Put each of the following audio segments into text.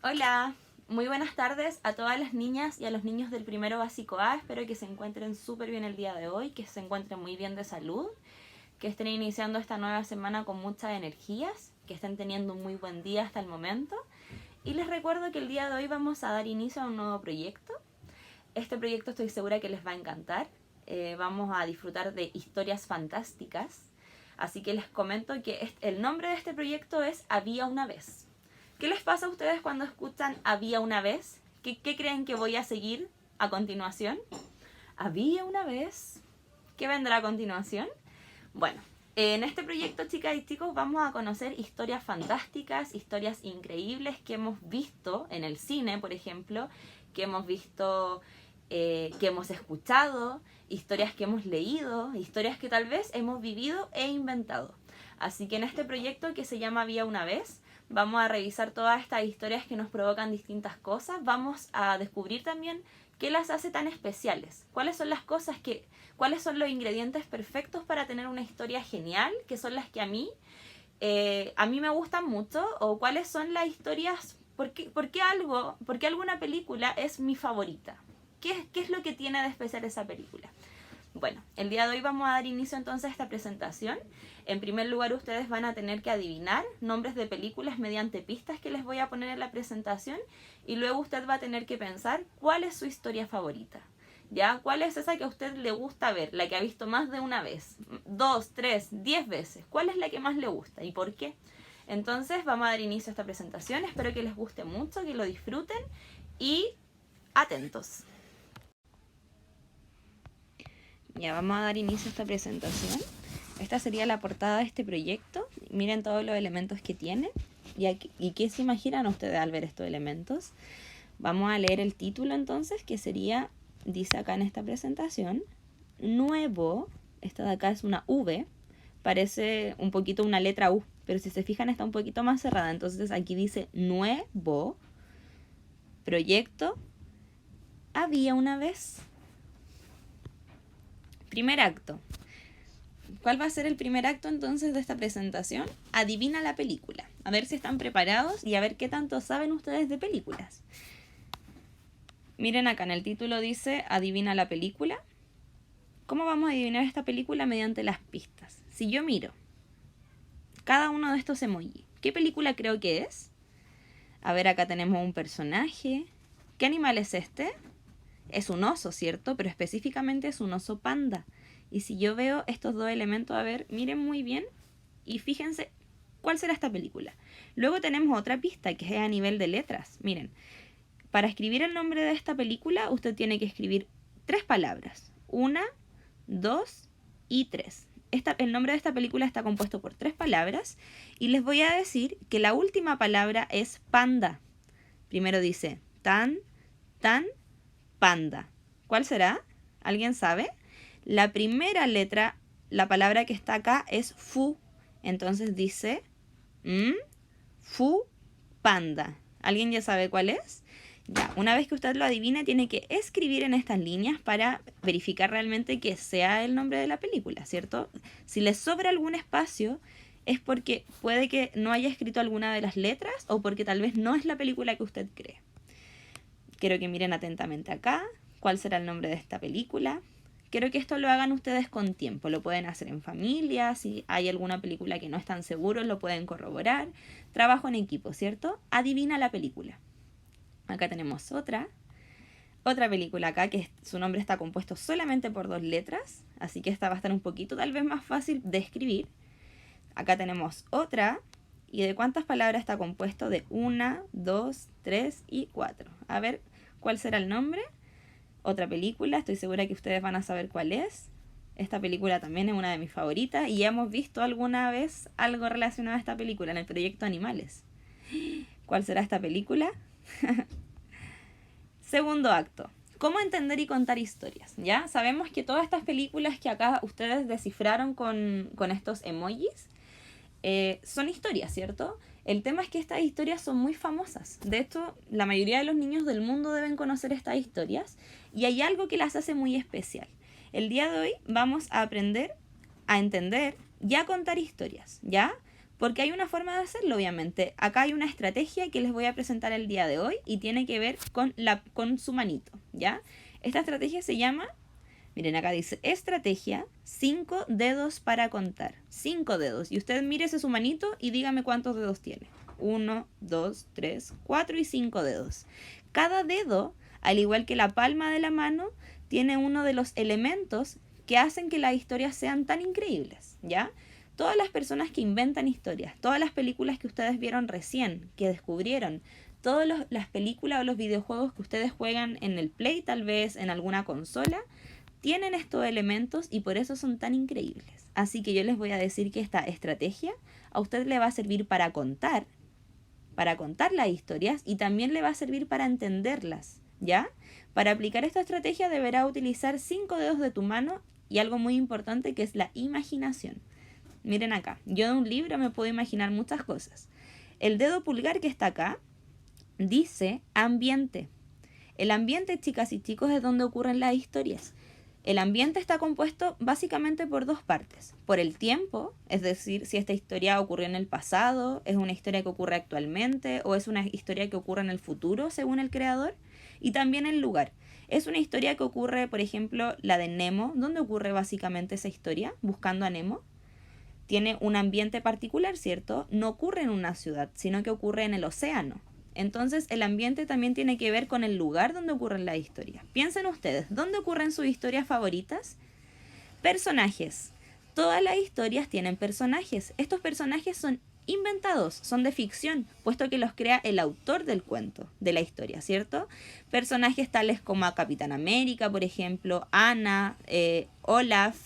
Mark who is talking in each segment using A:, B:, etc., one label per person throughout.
A: Hola, muy buenas tardes a todas las niñas y a los niños del primero básico A. Espero que se encuentren súper bien el día de hoy, que se encuentren muy bien de salud, que estén iniciando esta nueva semana con muchas energías, que estén teniendo un muy buen día hasta el momento. Y les recuerdo que el día de hoy vamos a dar inicio a un nuevo proyecto. Este proyecto estoy segura que les va a encantar. Vamos a disfrutar de historias fantásticas. Así que les comento que el nombre de este proyecto es Había una vez. ¿Qué les pasa a ustedes cuando escuchan Había una vez? ¿Qué creen que voy a seguir a continuación? Había una vez. ¿Qué vendrá a continuación? Bueno, en este proyecto, chicas y chicos, vamos a conocer historias fantásticas, historias increíbles que hemos visto en el cine, por ejemplo, que hemos visto, que hemos escuchado, historias que hemos leído, historias que tal vez hemos vivido e inventado. Así que en este proyecto que se llama Había una vez, vamos a revisar todas estas historias que nos provocan distintas cosas. Vamos a descubrir también qué las hace tan especiales. Cuáles son las cosas cuáles son los ingredientes perfectos para tener una historia genial, que son las que a mí me gustan mucho, o cuáles son las historias, por qué alguna película es mi favorita. ¿Qué es lo que tiene de especial esa película? Bueno, el día de hoy vamos a dar inicio entonces a esta presentación. En primer lugar, ustedes van a tener que adivinar nombres de películas mediante pistas que les voy a poner en la presentación, y luego usted va a tener que pensar cuál es su historia favorita. ¿Ya? ¿Cuál es esa que a usted le gusta ver? La que ha visto más de una vez, 2, 3, 10 veces. ¿Cuál es la que más le gusta y por qué? Entonces vamos a dar inicio a esta presentación. Espero que les guste mucho, que lo disfruten y atentos. Ya vamos a dar inicio a esta presentación. Esta sería la portada de este proyecto. Miren todos los elementos que tiene. ¿Y qué se imaginan ustedes al ver estos elementos? Vamos a leer el título entonces, que sería, dice acá en esta presentación, nuevo. Esta de acá es una V. Parece un poquito una letra U, pero si se fijan está un poquito más cerrada. Entonces aquí dice nuevo proyecto Había una vez. Primer acto. ¿Cuál va a ser el primer acto entonces de esta presentación? Adivina la película. A ver si están preparados y a ver qué tanto saben ustedes de películas. Miren acá en el título dice adivina la película. ¿Cómo vamos a adivinar esta película? Mediante las pistas. Si yo miro cada uno de estos emojis, ¿qué película creo que es? A ver, acá tenemos un personaje. ¿Qué animal es este? Es un oso, ¿cierto? Pero específicamente es un oso panda. Y si yo veo estos dos elementos, a ver, miren muy bien y fíjense cuál será esta película. Luego tenemos otra pista que es a nivel de letras. Miren, para escribir el nombre de esta película, usted tiene que escribir 3 palabras. 1, 2 y 3. El nombre de esta película está compuesto por 3 palabras y les voy a decir que la última palabra es panda. Primero dice tan, panda. ¿Cuál será? ¿Alguien sabe? La primera letra, la palabra que está acá es fu. Entonces dice fu panda. ¿Alguien ya sabe cuál es? Ya, una vez que usted lo adivine, tiene que escribir en estas líneas para verificar realmente que sea el nombre de la película, ¿cierto? Si le sobra algún espacio, es porque puede que no haya escrito alguna de las letras o porque tal vez no es la película que usted cree. Quiero que miren atentamente acá. ¿Cuál será el nombre de esta película? Quiero que esto lo hagan ustedes con tiempo. Lo pueden hacer en familia. Si hay alguna película que no están seguros, lo pueden corroborar. Trabajo en equipo, ¿cierto? Adivina la película. Acá tenemos otra película acá que su nombre está compuesto solamente por 2 letras. Así que esta va a estar un poquito tal vez más fácil de escribir. Acá tenemos otra. ¿Y de cuántas palabras está compuesto? De 1, 2, 3 y 4. A ver, ¿cuál será el nombre? Otra película, estoy segura que ustedes van a saber cuál es. Esta película también es una de mis favoritas y ya hemos visto alguna vez algo relacionado a esta película en el proyecto Animales. ¿Cuál será esta película? Segundo acto. ¿Cómo entender y contar historias? ¿Ya? Sabemos que todas estas películas que acá ustedes descifraron con estos emojis son historias, ¿cierto? El tema es que estas historias son muy famosas. De hecho, la mayoría de los niños del mundo deben conocer estas historias y hay algo que las hace muy especial. El día de hoy vamos a aprender a entender y a contar historias, ¿ya? Porque hay una forma de hacerlo, obviamente. Acá hay una estrategia que les voy a presentar el día de hoy y tiene que ver con su manito, ¿ya? Esta estrategia se llama, miren acá dice, estrategia 5 dedos para contar. 5 dedos. Y usted mírese su manito y dígame cuántos dedos tiene. 1, 2, 3, 4 y 5 dedos. Cada dedo, al igual que la palma de la mano, tiene uno de los elementos que hacen que las historias sean tan increíbles, ¿ya? Todas las personas que inventan historias, todas las películas que ustedes vieron recién, que descubrieron, todas las películas o los videojuegos que ustedes juegan en el Play, tal vez en alguna consola, tienen estos elementos y por eso son tan increíbles. Así que yo les voy a decir que esta estrategia a usted le va a servir para contar las historias y también le va a servir para entenderlas, ¿ya? Para aplicar esta estrategia deberá utilizar 5 dedos de tu mano y algo muy importante que es la imaginación. Miren acá, yo de un libro me puedo imaginar muchas cosas. El dedo pulgar que está acá dice ambiente. El ambiente, chicas y chicos, es donde ocurren las historias. El ambiente está compuesto básicamente por dos partes. Por el tiempo, es decir, si esta historia ocurrió en el pasado, es una historia que ocurre actualmente o es una historia que ocurre en el futuro, según el creador. Y también el lugar. Es una historia que ocurre, por ejemplo, la de Nemo. ¿Dónde ocurre básicamente esa historia? Buscando a Nemo. Tiene un ambiente particular, ¿cierto? No ocurre en una ciudad, sino que ocurre en el océano. Entonces, el ambiente también tiene que ver con el lugar donde ocurren las historias. Piensen ustedes, ¿dónde ocurren sus historias favoritas? Personajes. Todas las historias tienen personajes. Estos personajes son inventados, son de ficción, puesto que los crea el autor del cuento, de la historia, ¿cierto? Personajes tales como a Capitán América, por ejemplo, Anna, Olaf,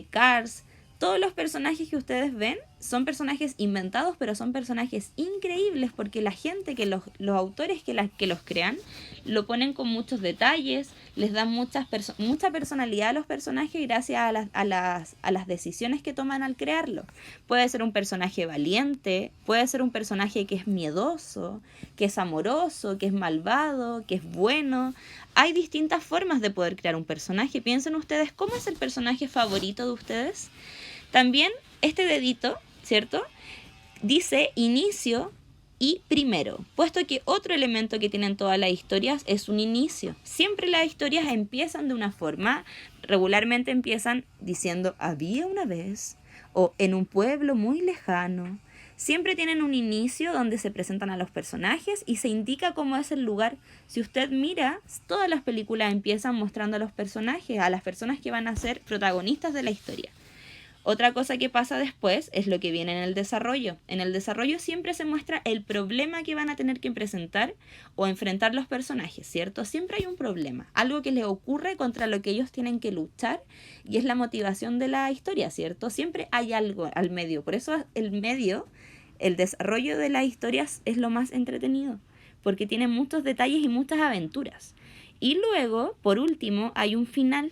A: Cars. Todos los personajes que ustedes ven son personajes inventados, pero son personajes increíbles porque la gente, los autores que los crean, lo ponen con muchos detalles, les dan mucha personalidad a los personajes gracias a las decisiones que toman al crearlo. Puede ser un personaje valiente, puede ser un personaje que es miedoso, que es amoroso, que es malvado, que es bueno. Hay distintas formas de poder crear un personaje. Piensen ustedes, ¿cómo es el personaje favorito de ustedes? También este dedito, ¿cierto? Dice inicio y primero, puesto que otro elemento que tienen todas las historias es un inicio. Siempre las historias empiezan de una forma, regularmente empiezan diciendo había una vez o en un pueblo muy lejano. Siempre tienen un inicio donde se presentan a los personajes y se indica cómo es el lugar. Si usted mira, todas las películas empiezan mostrando a los personajes, a las personas que van a ser protagonistas de la historia. Otra cosa que pasa después es lo que viene en el desarrollo. En el desarrollo siempre se muestra el problema que van a tener que presentar o enfrentar los personajes, ¿cierto? Siempre hay un problema, algo que les ocurre contra lo que ellos tienen que luchar y es la motivación de la historia, ¿cierto? Siempre hay algo al medio, por eso el desarrollo de las historias es lo más entretenido, porque tiene muchos detalles y muchas aventuras. Y luego, por último, hay un final.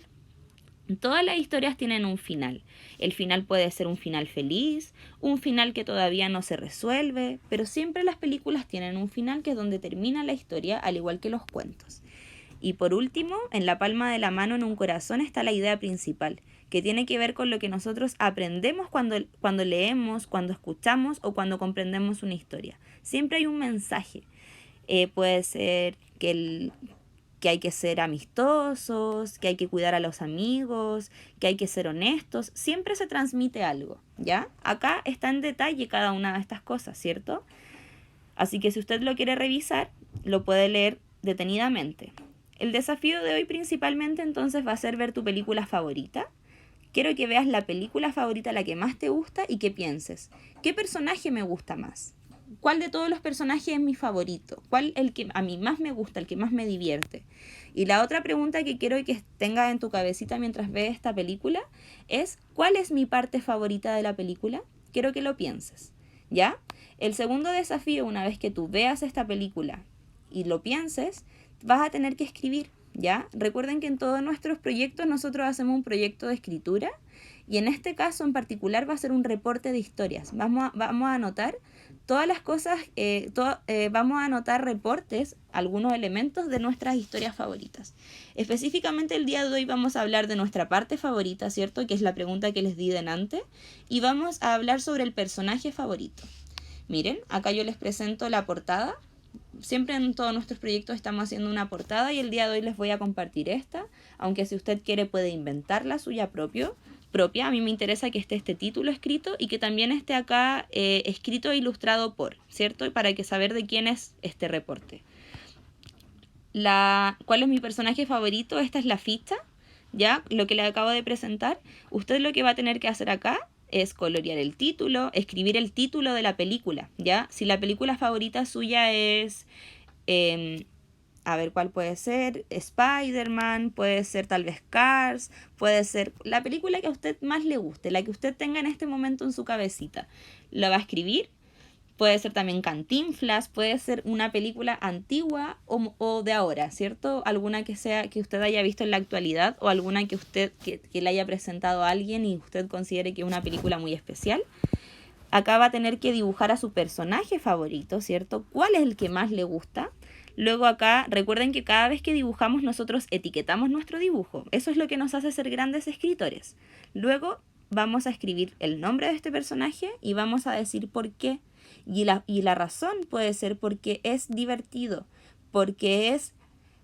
A: Todas las historias tienen un final. El final puede ser un final feliz, un final que todavía no se resuelve, pero siempre las películas tienen un final que es donde termina la historia, al igual que los cuentos. Y por último, en la palma de la mano, en un corazón, está la idea principal, que tiene que ver con lo que nosotros aprendemos cuando leemos, cuando escuchamos o cuando comprendemos una historia. Siempre hay un mensaje. Puede ser que hay que ser amistosos, que hay que cuidar a los amigos, que hay que ser honestos. Siempre se transmite algo, ¿ya? Acá está en detalle cada una de estas cosas, ¿cierto? Así que si usted lo quiere revisar, lo puede leer detenidamente. El desafío de hoy principalmente entonces va a ser ver tu película favorita. Quiero que veas la película favorita, la que más te gusta, y que pienses, ¿qué personaje me gusta más? ¿Cuál de todos los personajes es mi favorito? ¿Cuál el que a mí más me gusta, el que más me divierte? Y la otra pregunta que quiero que tengas en tu cabecita mientras ves esta película es, ¿cuál es mi parte favorita de la película? Quiero que lo pienses, ¿ya? El segundo desafío, una vez que tú veas esta película y lo pienses, vas a tener que escribir, ¿ya? Recuerden que en todos nuestros proyectos nosotros hacemos un proyecto de escritura y en este caso en particular va a ser un reporte de historias. Vamos a anotar todas las cosas, vamos a anotar reportes, algunos elementos de nuestras historias favoritas. Específicamente el día de hoy vamos a hablar de nuestra parte favorita, ¿cierto? Que es la pregunta que les di delante. Y vamos a hablar sobre el personaje favorito. Miren, acá yo les presento la portada. Siempre en todos nuestros proyectos estamos haciendo una portada y el día de hoy les voy a compartir esta. Aunque si usted quiere puede inventar la suya propia. A mí me interesa que esté este título escrito y que también esté acá escrito e ilustrado por, ¿cierto? Para que saber de quién es este reporte. ¿Cuál es mi personaje favorito? Esta es la ficha, ¿ya? Lo que le acabo de presentar. Usted lo que va a tener que hacer acá es colorear el título, escribir el título de la película, ¿ya? Si la película favorita suya es... a ver, ¿cuál puede ser? Spider-Man, puede ser tal vez Cars, puede ser la película que a usted más le guste, la que usted tenga en este momento en su cabecita. La va a escribir, puede ser también Cantinflas, puede ser una película antigua o de ahora, ¿cierto? Alguna que usted haya visto en la actualidad o alguna que le haya presentado a alguien y usted considere que es una película muy especial. Acá va a tener que dibujar a su personaje favorito, ¿cierto? ¿Cuál es el que más le gusta? Luego acá, recuerden que cada vez que dibujamos nosotros etiquetamos nuestro dibujo. Eso es lo que nos hace ser grandes escritores. Luego vamos a escribir el nombre de este personaje y vamos a decir por qué. Y la razón puede ser porque es divertido, porque es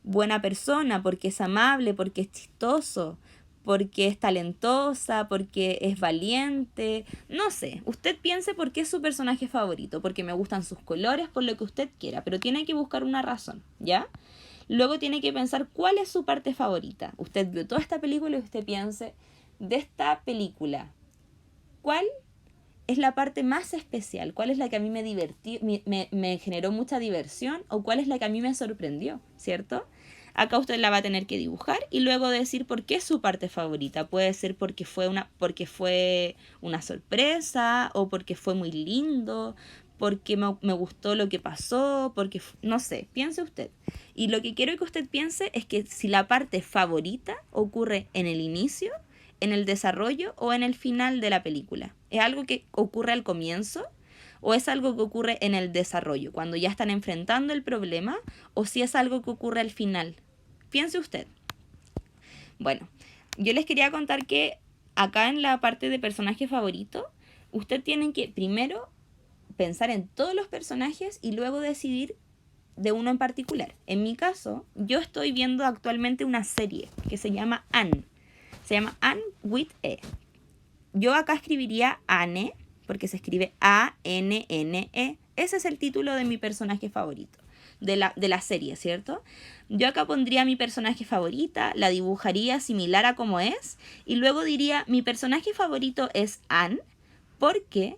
A: buena persona, porque es amable, porque es chistoso, porque es talentosa, porque es valiente, no sé, usted piense por qué es su personaje favorito, porque me gustan sus colores, por lo que usted quiera, pero tiene que buscar una razón, ¿ya? Luego tiene que pensar cuál es su parte favorita. Usted vio toda esta película y usted piense, de esta película, ¿cuál es la parte más especial? ¿Cuál es la que a mí me generó mucha diversión? ¿O cuál es la que a mí me sorprendió? ¿Cierto? Acá usted la va a tener que dibujar y luego decir por qué es su parte favorita. Puede ser porque fue una sorpresa o porque fue muy lindo, porque me gustó lo que pasó, porque no sé, piense usted. Y lo que quiero que usted piense es que si la parte favorita ocurre en el inicio, en el desarrollo o en el final de la película. ¿Es algo que ocurre al comienzo? ¿O es algo que ocurre en el desarrollo, cuando ya están enfrentando el problema? ¿O si es algo que ocurre al final? Piense usted. Bueno, yo les quería contar que acá en la parte de personaje favorito, usted tiene que primero pensar en todos los personajes y luego decidir de uno en particular. En mi caso, yo estoy viendo actualmente una serie que se llama Anne. Se llama Anne with E. Yo acá escribiría Anne, porque se escribe A-N-N-E. Ese es el título de mi personaje favorito, de la serie, ¿cierto? Yo acá pondría mi personaje favorita, la dibujaría similar a como es, y luego diría, mi personaje favorito es Anne, porque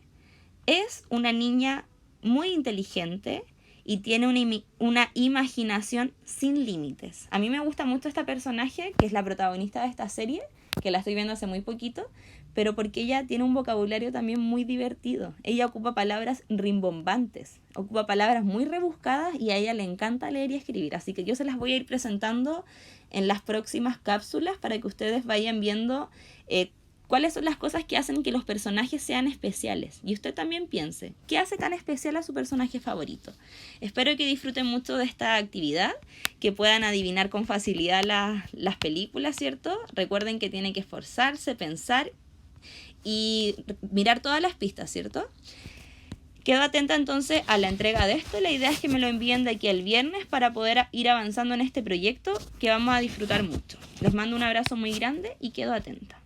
A: es una niña muy inteligente y tiene una imaginación sin límites. A mí me gusta mucho esta personaje, que es la protagonista de esta serie, que la estoy viendo hace muy poquito, pero porque ella tiene un vocabulario también muy divertido. Ella ocupa palabras rimbombantes, ocupa palabras muy rebuscadas y a ella le encanta leer y escribir. Así que yo se las voy a ir presentando en las próximas cápsulas para que ustedes vayan viendo cuáles son las cosas que hacen que los personajes sean especiales. Y usted también piense, ¿qué hace tan especial a su personaje favorito? Espero que disfruten mucho de esta actividad, que puedan adivinar con facilidad las películas, ¿cierto? Recuerden que tienen que esforzarse, pensar y mirar todas las pistas, ¿cierto? Quedo atenta entonces a la entrega de esto. La idea es que me lo envíen de aquí al viernes para poder ir avanzando en este proyecto que vamos a disfrutar mucho. Les mando un abrazo muy grande y quedo atenta.